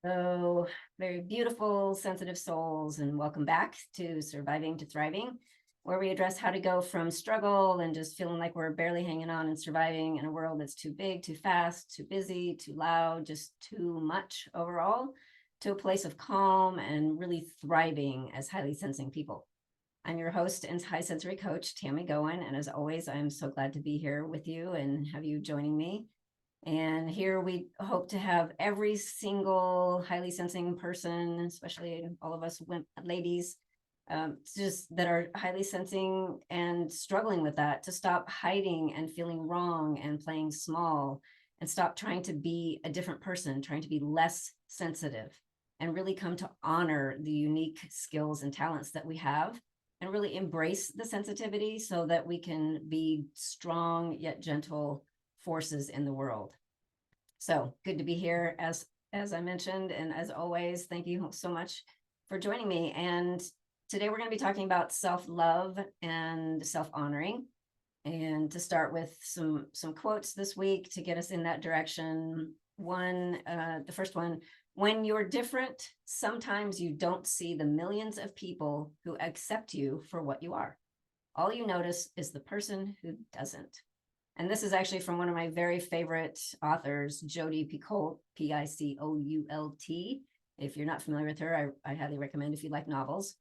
So, very beautiful, sensitive souls, and welcome back to Surviving to Thriving, where we address how to go from struggle and just feeling like we're barely hanging on and surviving in a world that's too big, too fast, too busy, too loud, just too much overall, to a place of calm and really thriving as highly sensing people. I'm your host and high sensory coach, Tammy Goen, and as always, I'm so glad to be here with you and have you joining me. And here we hope to have every single highly sensing person, especially all of us ladies, just that are highly sensing and struggling with that, to stop hiding and feeling wrong and playing small, and stop trying to be a different person, trying to be less sensitive, and really come to honor the unique skills and talents that we have, and really embrace the sensitivity so that we can be strong yet gentle forces in the world. So good to be here as I mentioned, and as always, thank you so much for joining me. And today we're going to be talking about self-love and self-honoring. And to start with some quotes this week to get us in that direction. The first one: when you're different, sometimes you don't see the millions of people who accept you for what you are. All you notice is the person who doesn't. And this is actually from one of my very favorite authors, Jodi Picoult, Picoult. If you're not familiar with her, I highly recommend if you like novels.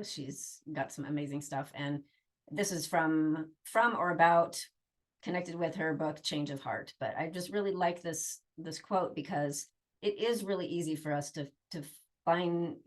She's got some amazing stuff. And this is from or about, connected with her book, Change of Heart. But I just really like this quote because it is really easy for us to fine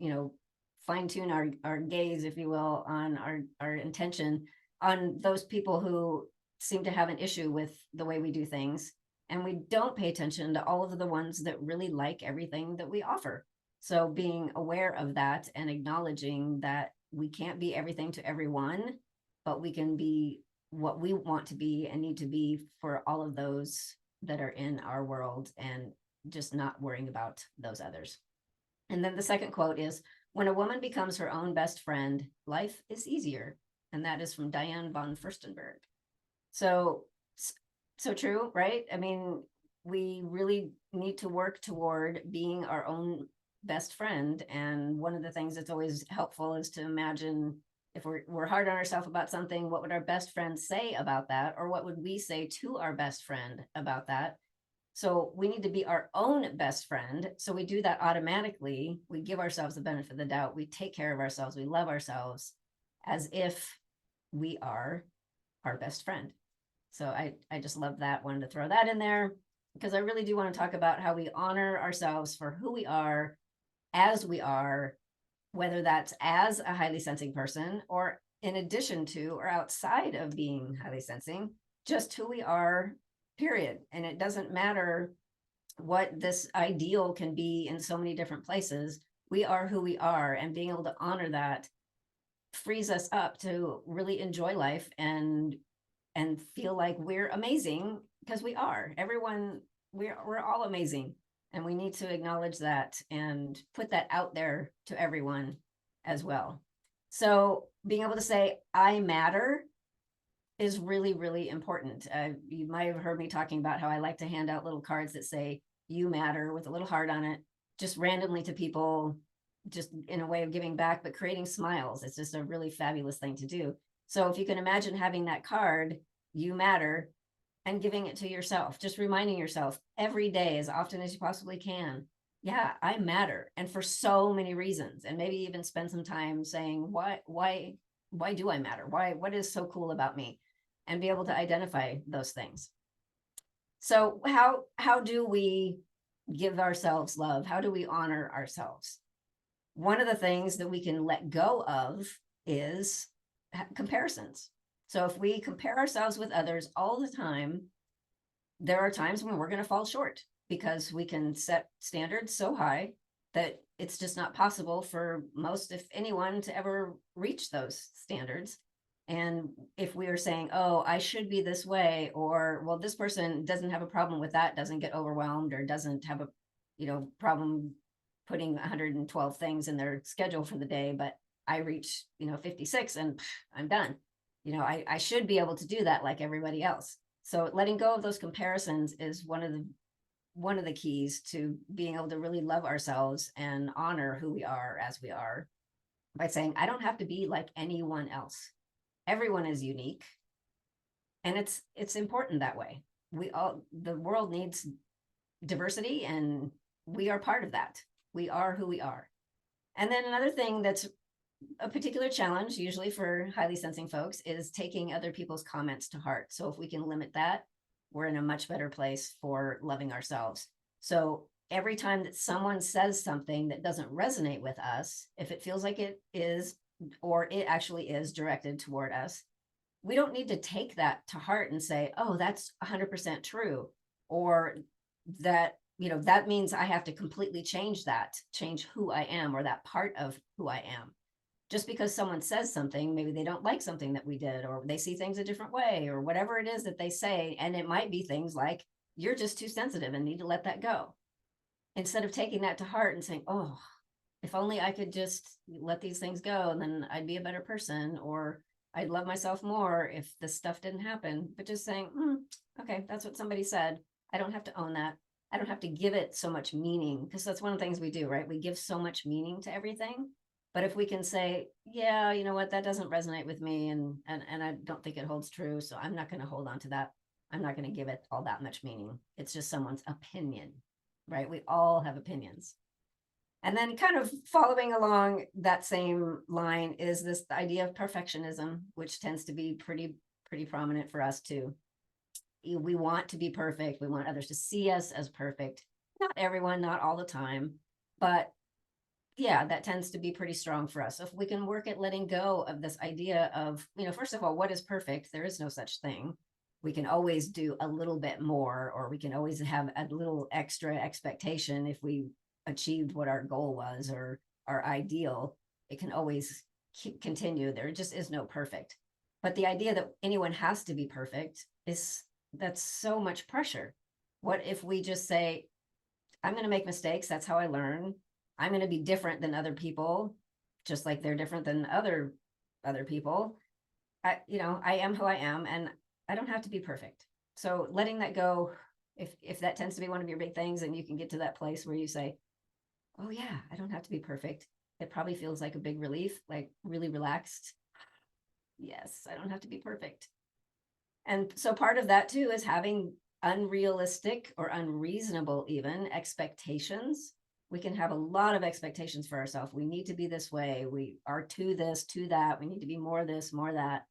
tune our gaze, if you will, on our intention on those people who seem to have an issue with the way we do things. And we don't pay attention to all of the ones that really like everything that we offer. So being aware of that and acknowledging that we can't be everything to everyone, but we can be what we want to be and need to be for all of those that are in our world, and just not worrying about those others. And then the second quote is, when a woman becomes her own best friend, life is easier. And that is from Diane von Furstenberg. So true, right? I mean, we really need to work toward being our own best friend. And one of the things that's always helpful is to imagine, if we're hard on ourselves about something, what would our best friend say about that? Or what would we say to our best friend about that? So we need to be our own best friend. So we do that automatically. We give ourselves the benefit of the doubt. We take care of ourselves. We love ourselves as if we are our best friend. So I just love that, wanted to throw that in there, because I really do want to talk about how we honor ourselves for who we are, as we are, whether that's as a highly sensing person or in addition to or outside of being highly sensing, just who we are, period. And it doesn't matter what this ideal can be in so many different places. We are who we are, and being able to honor that frees us up to really enjoy life and feel like we're amazing, because we are. Everyone, we're all amazing, and we need to acknowledge that and put that out there to everyone as well. So being able to say I matter is really, really important. You might have heard me talking about how I like to hand out little cards that say you matter with a little heart on it, just randomly to people, just in a way of giving back, but creating smiles. It's just a really fabulous thing to do. So if you can imagine having that card, you matter, and giving it to yourself, just reminding yourself every day, as often as you possibly can, yeah, I matter. And for so many reasons. And maybe even spend some time saying, why do I matter? What is so cool about me? And be able to identify those things. So how do we give ourselves love? How do we honor ourselves? One of the things that we can let go of is comparisons. So if we compare ourselves with others all the time, there are times when we're going to fall short, because we can set standards so high that it's just not possible for most, if anyone, to ever reach those standards. And if we are saying, oh, I should be this way, or, well, this person doesn't have a problem with that, doesn't get overwhelmed, or doesn't have a, problem putting 112 things in their schedule for the day, but I reach, 56 and I'm done. I should be able to do that like everybody else. So letting go of those comparisons is one of the one of the keys to being able to really love ourselves and honor who we are as we are, by saying, I don't have to be like anyone else. Everyone is unique. And it's important that way. The world needs diversity, and we are part of that. We are who we are. And then another thing that's a particular challenge, usually for highly sensing folks, is taking other people's comments to heart. So if we can limit that, we're in a much better place for loving ourselves. So every time that someone says something that doesn't resonate with us, if it feels like it is, or it actually is directed toward us, we don't need to take that to heart and say, oh, that's 100% true. Or that, that means I have to completely change who I am, or that part of who I am. Just because someone says something, maybe they don't like something that we did, or they see things a different way, or whatever it is that they say. And it might be things like, you're just too sensitive and need to let that go. Instead of taking that to heart and saying, oh, if only I could just let these things go, and then I'd be a better person, or I'd love myself more if this stuff didn't happen. But just saying, okay, that's what somebody said. I don't have to own that. I don't have to give it so much meaning, because that's one of the things we do, right? We give so much meaning to everything. But if we can say, yeah, you know what, that doesn't resonate with me, and I don't think it holds true, so I'm not going to hold on to that. I'm not going to give it all that much meaning. It's just someone's opinion, right? We all have opinions. And then kind of following along that same line is this idea of perfectionism, which tends to be pretty prominent for us too. We want to be perfect. We want others to see us as perfect. Not everyone, not all the time, but yeah, that tends to be pretty strong for us. So if we can work at letting go of this idea of, first of all, what is perfect? There is no such thing. We can always do a little bit more, or we can always have a little extra expectation if we achieved what our goal was or our ideal. It can always continue. There just is no perfect. But the idea that anyone has to be perfect that's so much pressure. What if we just say, I'm going to make mistakes. That's how I learn. I'm going to be different than other people, just like they're different than other people. I am who I am, and I don't have to be perfect. So letting that go, if that tends to be one of your big things, and you can get to that place where you say, oh yeah, I don't have to be perfect. It probably feels like a big relief, like really relaxed. Yes, I don't have to be perfect. And so part of that too is having unrealistic or unreasonable even expectations. We can have a lot of expectations for ourselves. We need to be this way. We are to this, to that. We need to be more this, more that.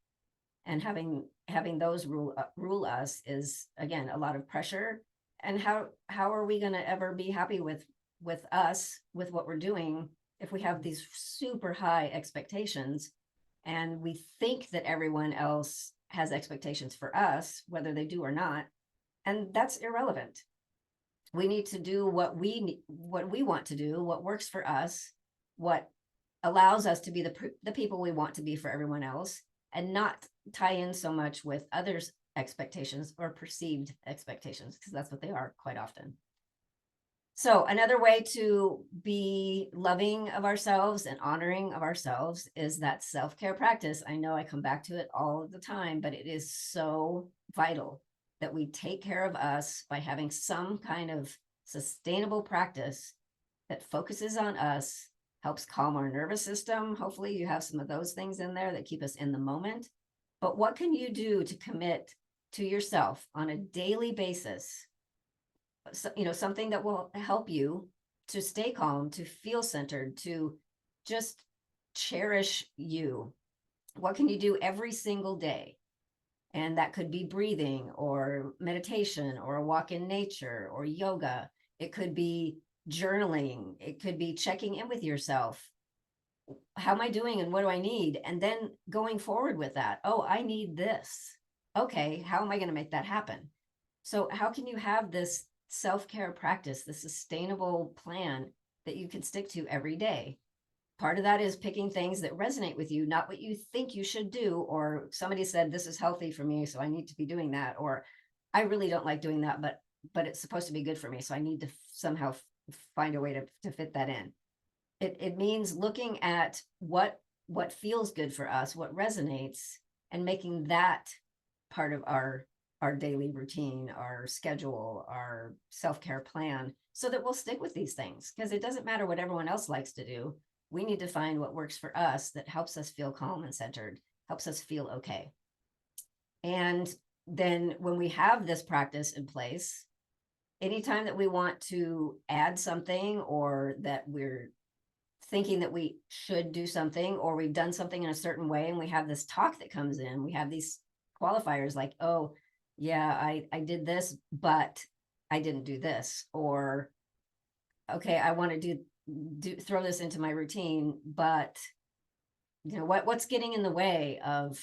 And having those rule us is, again, a lot of pressure. And how are we going to ever be happy with us, with what we're doing, if we have these super high expectations, and we think that everyone else has expectations for us, whether they do or not, and that's irrelevant. We need to do what we want to do, what works for us, what allows us to be the people we want to be for everyone else, and not tie in so much with others' expectations or perceived expectations, because that's what they are quite often. So another way to be loving of ourselves and honoring of ourselves is that self-care practice. I know I come back to it all the time, but it is so vital that we take care of us by having some kind of sustainable practice that focuses on us, helps calm our nervous system. Hopefully you have some of those things in there that keep us in the moment. But what can you do to commit to yourself on a daily basis? Something that will help you to stay calm, to feel centered, to just cherish you. What can you do every single day? And that could be breathing or meditation or a walk in nature or yoga. It could be journaling. It could be checking in with yourself. How am I doing and what do I need? And then going forward with that. Oh, I need this. Okay, how am I going to make that happen? So how can you have this self-care practice, the sustainable plan that you can stick to every day? Part of that is picking things that resonate with you, not what you think you should do, or somebody said, this is healthy for me, so I need to be doing that, or I really don't like doing that, but it's supposed to be good for me, so I need to somehow find a way to fit that in. It means looking at what feels good for us, what resonates, and making that part of our our daily routine, our schedule, our self-care plan, so that we'll stick with these things. Because it doesn't matter what everyone else likes to do. We need to find what works for us that helps us feel calm and centered, helps us feel okay. And then when we have this practice in place, anytime that we want to add something, or that we're thinking that we should do something, or we've done something in a certain way, and we have this talk that comes in, we have these qualifiers like, oh, yeah, I did this, but I didn't do this. Or, okay, I want to throw this into my routine, but what's getting in the way of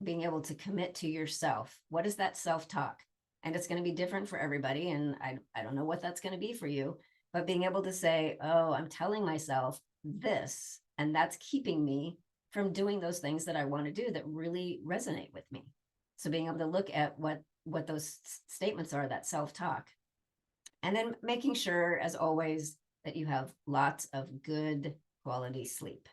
being able to commit to yourself? What is that self-talk? And it's going to be different for everybody. And I don't know what that's going to be for you, but being able to say, oh, I'm telling myself this, and that's keeping me from doing those things that I want to do that really resonate with me. So being able to look at what those statements are, that self-talk, and then making sure, as always, that you have lots of good quality sleep.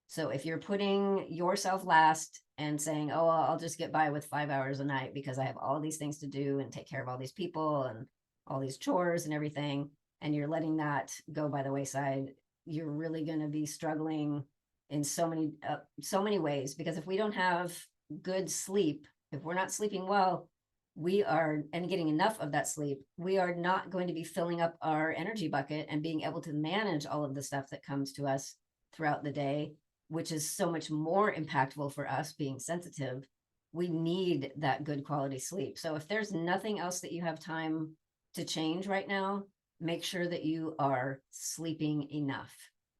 So if you're putting yourself last and saying, oh, I'll just get by with 5 hours a night because I have all these things to do and take care of all these people and all these chores and everything, and you're letting that go by the wayside, you're really going to be struggling in so many ways. Because if we don't have good sleep, if we're not sleeping well, and getting enough of that sleep, we are not going to be filling up our energy bucket and being able to manage all of the stuff that comes to us throughout the day, which is so much more impactful for us being sensitive. We need that good quality sleep. So if there's nothing else that you have time to change right now, make sure that you are sleeping enough.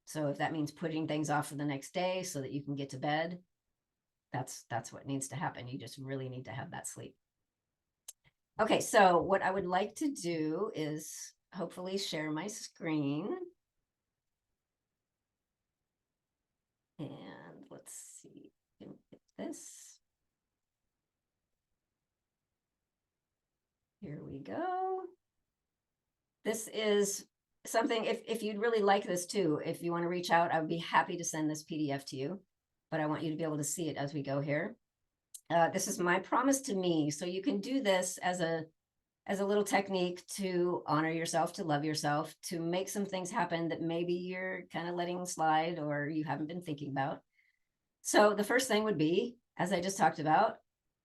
So if that means putting things off for the next day so that you can get to bed, that's what needs to happen. You just really need to have that sleep. Okay, so what I would like to do is hopefully share my screen. And let's see, get this. Here we go. This is something, if you'd really like this too, if you want to reach out, I would be happy to send this PDF to you, but I want you to be able to see it as we go here. This is my promise to me. So you can do this as a little technique to honor yourself, to love yourself, to make some things happen that maybe you're kind of letting slide or you haven't been thinking about. So the first thing would be, as I just talked about,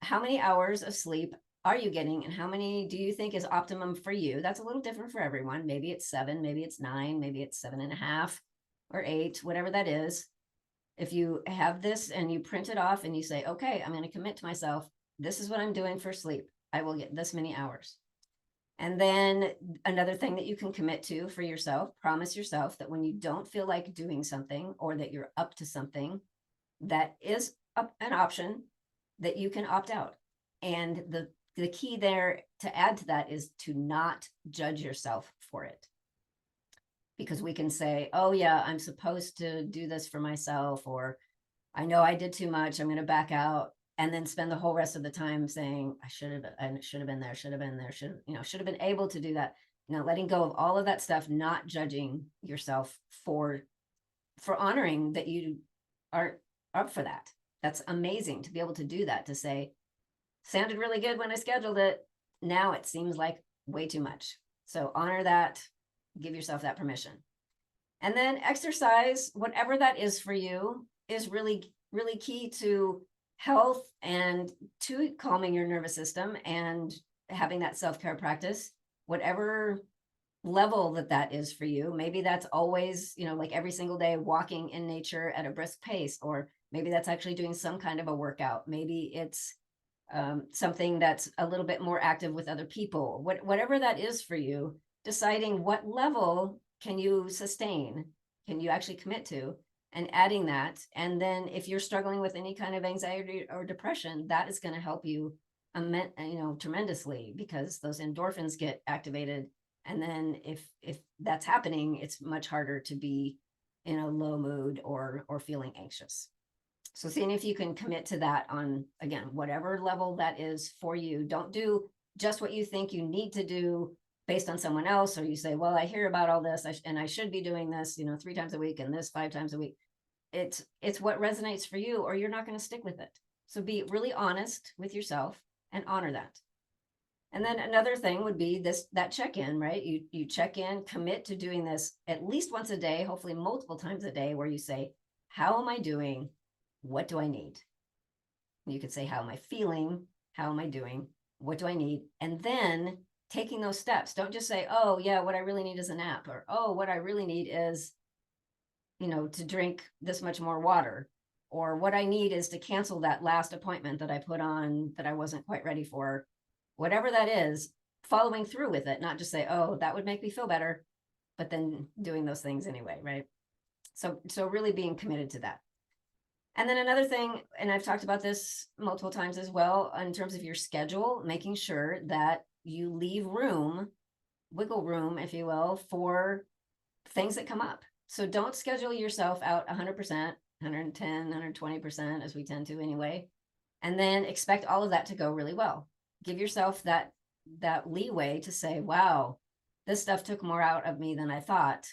how many hours of sleep are you getting, and how many do you think is optimum for you? That's a little different for everyone. Maybe it's 7, maybe it's 9, maybe it's 7.5 or 8, whatever that is. If you have this and you print it off and you say, okay, I'm going to commit to myself, this is what I'm doing for sleep, I will get this many hours. And then another thing that you can commit to for yourself, promise yourself that when you don't feel like doing something, or that you're up to something that is an option, that you can opt out. And the key there to add to that is to not judge yourself for it. Because we can say, oh yeah, I'm supposed to do this for myself, or I know I did too much, I'm going to back out, and then spend the whole rest of the time saying, I should have been there, should have been able to do that. Letting go of all of that stuff, not judging yourself for honoring that you are up for that. That's amazing to be able to do that, to say, sounded really good when I scheduled it, now it seems like way too much. So honor that, give yourself that permission. And then exercise, whatever that is for you, is really, really key to health and to calming your nervous system and having that self-care practice, whatever level that is for you. Maybe that's always, like every single day walking in nature at a brisk pace, or maybe that's actually doing some kind of a workout. Maybe it's something that's a little bit more active with other people. Whatever that is for you, deciding what level can you sustain, can you actually commit to, and adding that. And then if you're struggling with any kind of anxiety or depression, that is going to help you tremendously, because those endorphins get activated. And then if that's happening, it's much harder to be in a low mood or feeling anxious. So seeing if you can commit to that on, again, whatever level that is for you. Don't do just what you think you need to do based on someone else, or you say, well, I hear about all this and I should be doing this, 3 times a week and this 5 times a week. It's what resonates for you, or you're not going to stick with it. So be really honest with yourself and honor that. And then another thing would be that check-in, right? You check in, commit to doing this at least once a day, hopefully multiple times a day, where you say, how am I doing? What do I need? You could say, how am I feeling? How am I doing? What do I need? And then taking those steps. Don't just say, oh yeah, what I really need is a nap, or oh, what I really need is, to drink this much more water, or what I need is to cancel that last appointment that I put on that I wasn't quite ready for. Whatever that is, following through with it, not just say, oh, that would make me feel better, but then doing those things anyway, right? So really being committed to that. And then another thing, and I've talked about this multiple times as well, in terms of your schedule, making sure that you leave room, wiggle room, if you will, for things that come up. So don't schedule yourself out 100%, 110, 120%, as we tend to anyway, and then expect all of that to go really well. Give yourself that leeway to say, wow, this stuff took more out of me than I thought.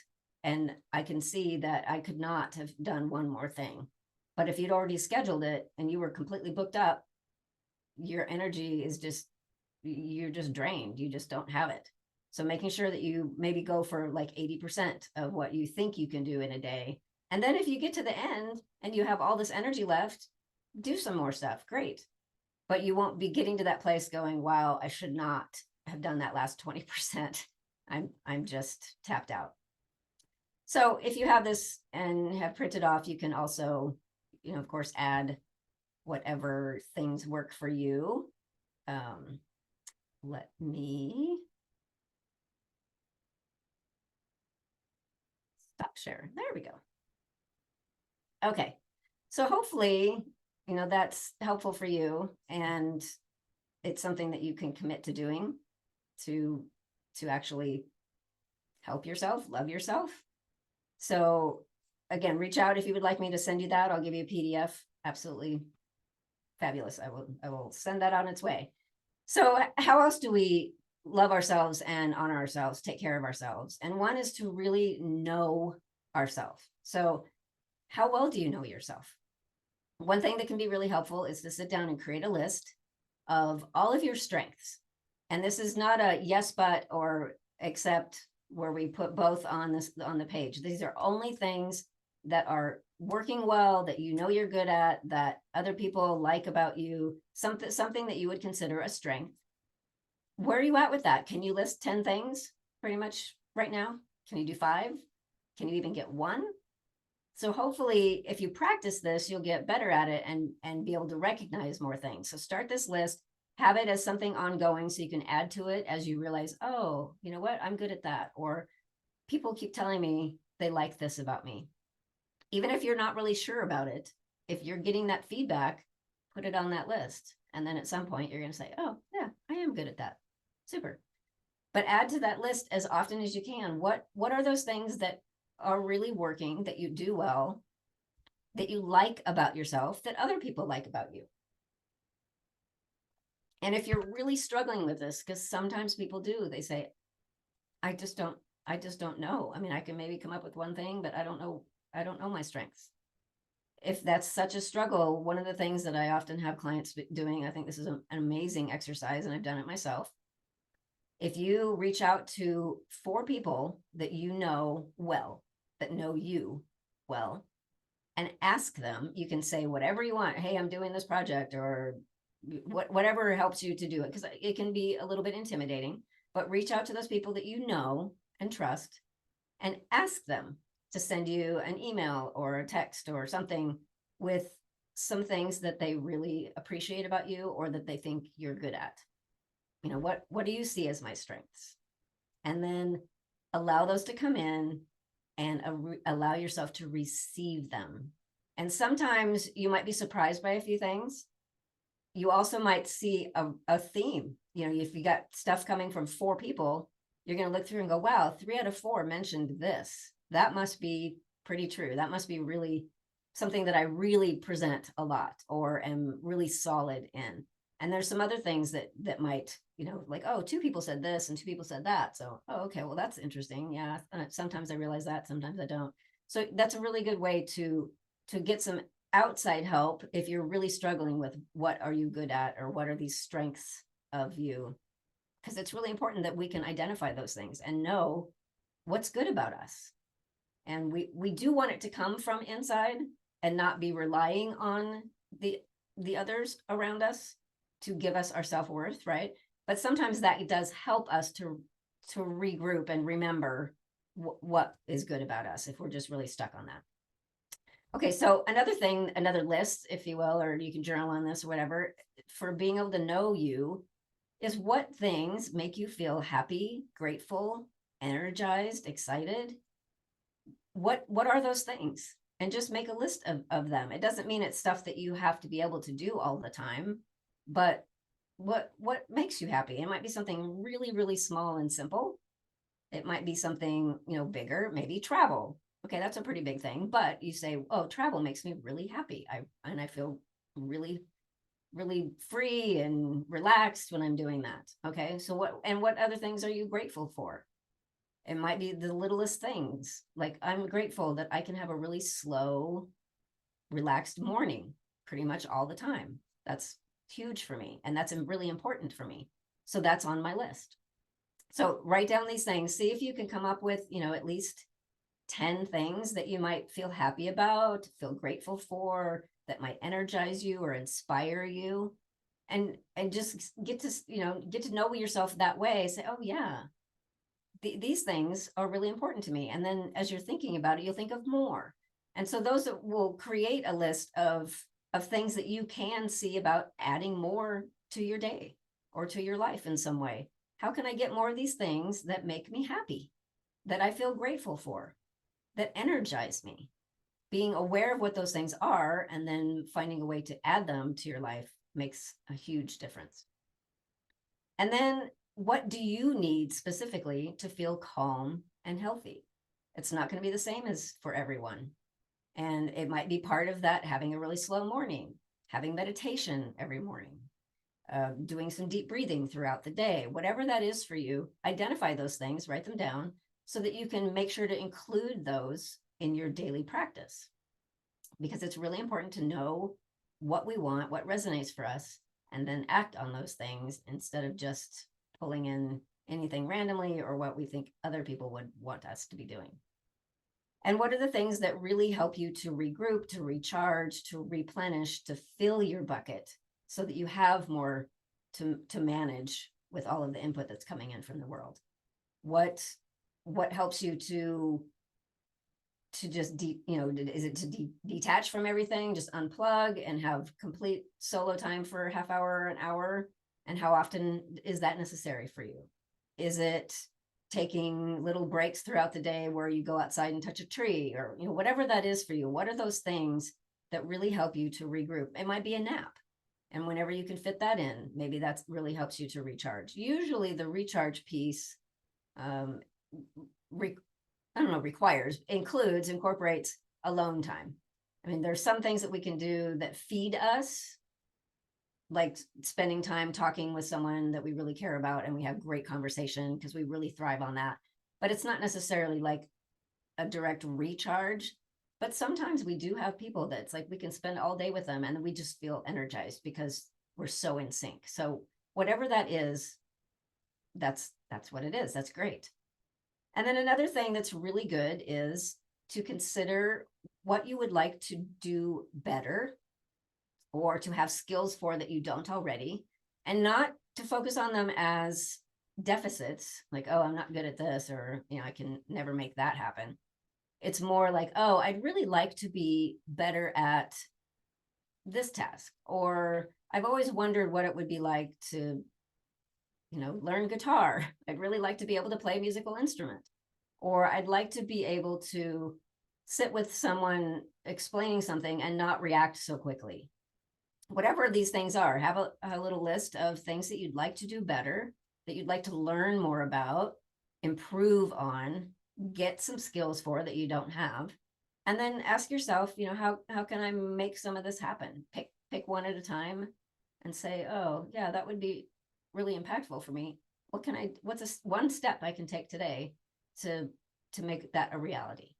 And I can see that I could not have done one more thing. But if you'd already scheduled it and you were completely booked up, your energy is you're just drained. You just don't have it. So making sure that you maybe go for like 80% of what you think you can do in a day. And then if you get to the end and you have all this energy left, do some more stuff. Great. But you won't be getting to that place going, wow, I should not have done that last 20%. I'm just tapped out. So if you have this and have printed off, you can also, of course, add whatever things work for you. Let me stop sharing. There we go. Okay. So hopefully, that's helpful for you, and it's something that you can commit to doing to actually help yourself, love yourself. So again, reach out if you would like me to send you that. I'll give you a PDF. Absolutely fabulous. I will send that on its way. So how else do we love ourselves and honor ourselves, take care of ourselves? And one is to really know ourselves. So how well do you know yourself? One thing that can be really helpful is to sit down and create a list of all of your strengths. And this is not a yes, but, or except, where we put both on the page. These are only things that are working well, that you're good at, that other people like about you, something that you would consider a strength. Where are you at with that? Can you list 10 things pretty much right now? Can you do 5? Can you even get 1? So hopefully, if you practice this, you'll get better at it and be able to recognize more things. So start this list, have it as something ongoing so you can add to it as you realize, oh, you know what, I'm good at that. Or people keep telling me they like this about me. Even if you're not really sure about it, if you're getting that feedback, put it on that list. And then at some point you're going to say, oh yeah, I am good at that. Super. But add to that list as often as you can. What are those things that are really working, that you do well, that you like about yourself, that other people like about you? And if you're really struggling with this, because sometimes people do, they say, I just don't know. I mean, I can maybe come up with one thing, but I don't know my strengths. If that's such a struggle, one of the things that I often have clients doing, I think this is an amazing exercise, and I've done it myself. If you reach out to 4 people that you know well, that know you well, and ask them, you can say whatever you want. Hey, I'm doing this project, or whatever helps you to do it, because it can be a little bit intimidating, but reach out to those people that you know and trust and ask them to send you an email or a text or something with some things that they really appreciate about you, or that they think you're good at. What do you see as my strengths? And then allow those to come in and allow yourself to receive them. And sometimes you might be surprised by a few things. You also might see a theme. If you got stuff coming from 4 people, you're going to look through and go, wow, 3 out of 4 mentioned this. That must be pretty true. That must be really something that I really present a lot, or am really solid in. And there's some other things that might, like, oh, 2 people said this and 2 people said that. So, oh, okay, well, that's interesting. Yeah. Sometimes I realize that, sometimes I don't. So that's a really good way to get some outside help if you're really struggling with what are you good at, or what are these strengths of you. because it's really important that we can identify those things and know what's good about us. And we do want it to come from inside and not be relying on the others around us to give us our self-worth, right? But sometimes that does help us to regroup and remember what is good about us if we're just really stuck on that. Okay, so another thing, another list, if you will, or you can journal on this or whatever, for being able to know you is what things make you feel happy, grateful, energized, excited. What are those things? And just make a list of them. It doesn't mean it's stuff that you have to be able to do all the time, but what makes you happy? It might be something really, really small and simple. It might be something, bigger, maybe travel. Okay, that's a pretty big thing, but you say, oh, travel makes me really happy. I feel really, really free and relaxed when I'm doing that. Okay, so what other things are you grateful for? It might be the littlest things. Like, I'm grateful that I can have a really slow, relaxed morning pretty much all the time. That's huge for me, and that's really important for me. So that's on my list. So write down these things, see if you can come up with, at least 10 things that you might feel happy about, feel grateful for, that might energize you or inspire you. And just get to know yourself that way. Say, oh yeah, these things are really important to me. And then as you're thinking about it, you'll think of more. And so those will create a list of things that you can see about adding more to your day or to your life in some way. How can I get more of these things that make me happy, that I feel grateful for, that energize me? Being aware of what those things are and then finding a way to add them to your life makes a huge difference. And then what do you need specifically to feel calm and healthy? It's not going to be the same as for everyone. And it might be part of that having a really slow morning, having meditation every morning, doing some deep breathing throughout the day. Whatever that is for you, identify those things, write them down so that you can make sure to include those in your daily practice. Because it's really important to know what we want, what resonates for us, and then act on those things instead of just pulling in anything randomly or what we think other people would want us to be doing. And what are the things that really help you to regroup, to recharge, to replenish, to fill your bucket so that you have more to manage with all of the input that's coming in from the world? What helps you to just is it to detach from everything, just unplug and have complete solo time for a half hour, an hour? And how often is that necessary for you? Is it taking little breaks throughout the day where you go outside and touch a tree, or whatever that is for you? What are those things that really help you to regroup? It might be a nap, and whenever you can fit that in, maybe that really helps you to recharge. Usually the recharge piece incorporates alone time. I mean, there's some things that we can do that feed us, like spending time talking with someone that we really care about and we have great conversation because we really thrive on that. But it's not necessarily like a direct recharge. But sometimes we do have people that's like we can spend all day with them and we just feel energized because we're so in sync. So whatever that is, that's what it is. That's great. And then another thing that's really good is to consider what you would like to do better or to have skills for that you don't already, and not to focus on them as deficits, like, oh, I'm not good at this, or, I can never make that happen. It's more like, oh, I'd really like to be better at this task, or I've always wondered what it would be like to learn guitar. I'd really like to be able to play a musical instrument, or I'd like to be able to sit with someone explaining something and not react so quickly. Whatever these things are, have a little list of things that you'd like to do better, that you'd like to learn more about, improve on, get some skills for that you don't have. And then ask yourself, how can I make some of this happen? Pick one at a time and say, oh yeah, that would be really impactful for me. What's one step I can take today to make that a reality?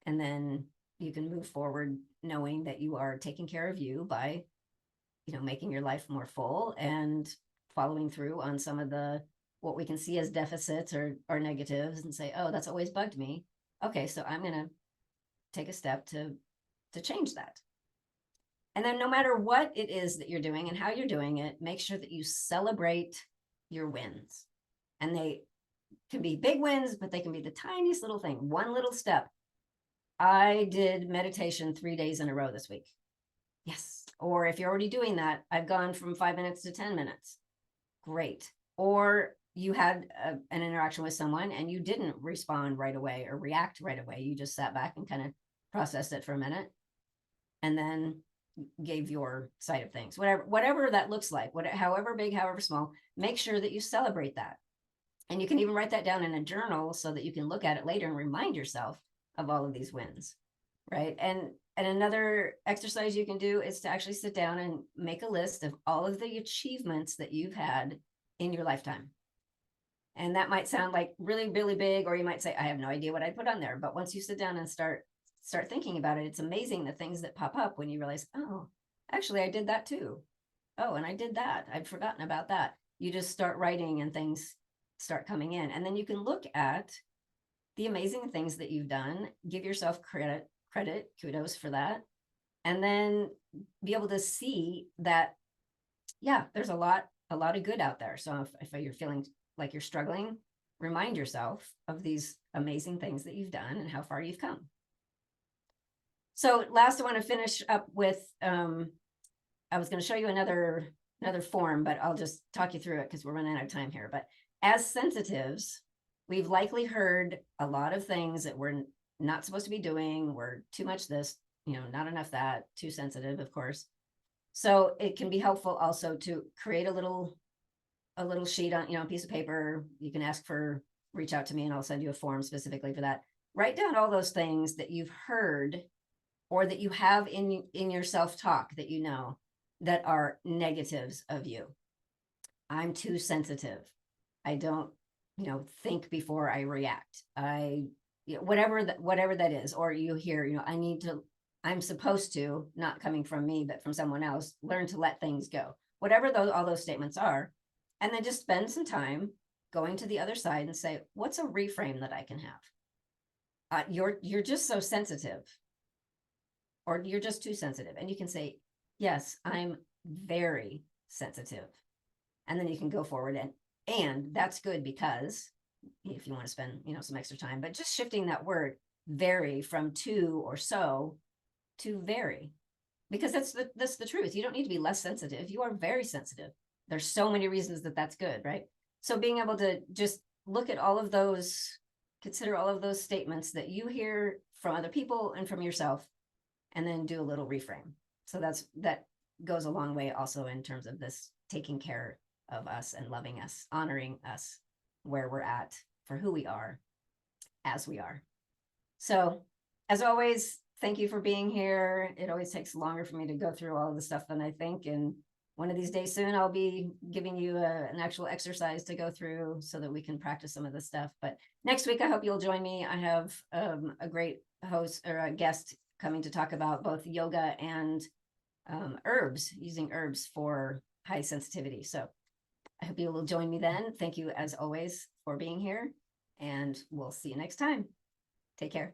And then you can move forward knowing that you are taking care of you by, making your life more full and following through on some of the, what we can see as deficits or negatives, and say, oh, that's always bugged me. Okay, so I'm going to take a step to change that. And then no matter what it is that you're doing and how you're doing it, make sure that you celebrate your wins. And they can be big wins, but they can be the tiniest little thing, one little step. I did meditation 3 days in a row this week. Yes. Or if you're already doing that, I've gone from 5 minutes to 10 minutes. Great. Or you had an interaction with someone and you didn't respond right away or react right away. You just sat back and kind of processed it for a minute and then gave your side of things, whatever that looks like, however big, however small, make sure that you celebrate that. And you can even write that down in a journal so that you can look at it later and remind yourself of all of these wins, right? And another exercise you can do is to actually sit down and make a list of all of the achievements that you've had in your lifetime. And that might sound like really, really big, or you might say, I have no idea what I'd put on there. But once you sit down and start thinking about it, it's amazing the things that pop up when you realize, oh, actually, I did that too. Oh, and I did that. I'd forgotten about that. You just start writing and things start coming in. And then you can look at the amazing things that you've done, give yourself credit, kudos for that. And then be able to see that, yeah, there's a lot of good out there. So if you're feeling like you're struggling, remind yourself of these amazing things that you've done and how far you've come. So last, I want to finish up with, I was going to show you another form, but I'll just talk you through it because we're running out of time here. But as sensitives, we've likely heard a lot of things that we're not supposed to be doing. We're too much this, not enough that, too sensitive, of course. So it can be helpful also to create a little sheet on, a piece of paper. You can reach out to me and I'll send you a form specifically for that. Write down all those things that you've heard or that you have in your self-talk that that are negatives of you. I'm too sensitive. I don't, think before I react. Whatever that is, or you hear, I'm supposed to, not coming from me, but from someone else, learn to let things go. Whatever all those statements are, and then just spend some time going to the other side and say, what's a reframe that I can have? You're just so sensitive, or you're just too sensitive. And you can say, yes, I'm very sensitive. And then you can go forward and that's good, because if you want to spend, some extra time, but just shifting that word very from too or so to very, because that's the truth. You don't need to be less sensitive. You are very sensitive. There's so many reasons that's good, right? So being able to just look at all of those, consider all of those statements that you hear from other people and from yourself, and then do a little reframe. So that goes a long way also in terms of this taking care of us and loving us, honoring us where we're at for who we are as we are. So as always, thank you for being here. It always takes longer for me to go through all of the stuff than I think. And one of these days soon, I'll be giving you an actual exercise to go through so that we can practice some of this stuff. But next week, I hope you'll join me. I have a great host or a guest coming to talk about both yoga and herbs, using herbs for high sensitivity. So I hope you will join me then. Thank you, as always, for being here, and we'll see you next time. Take care.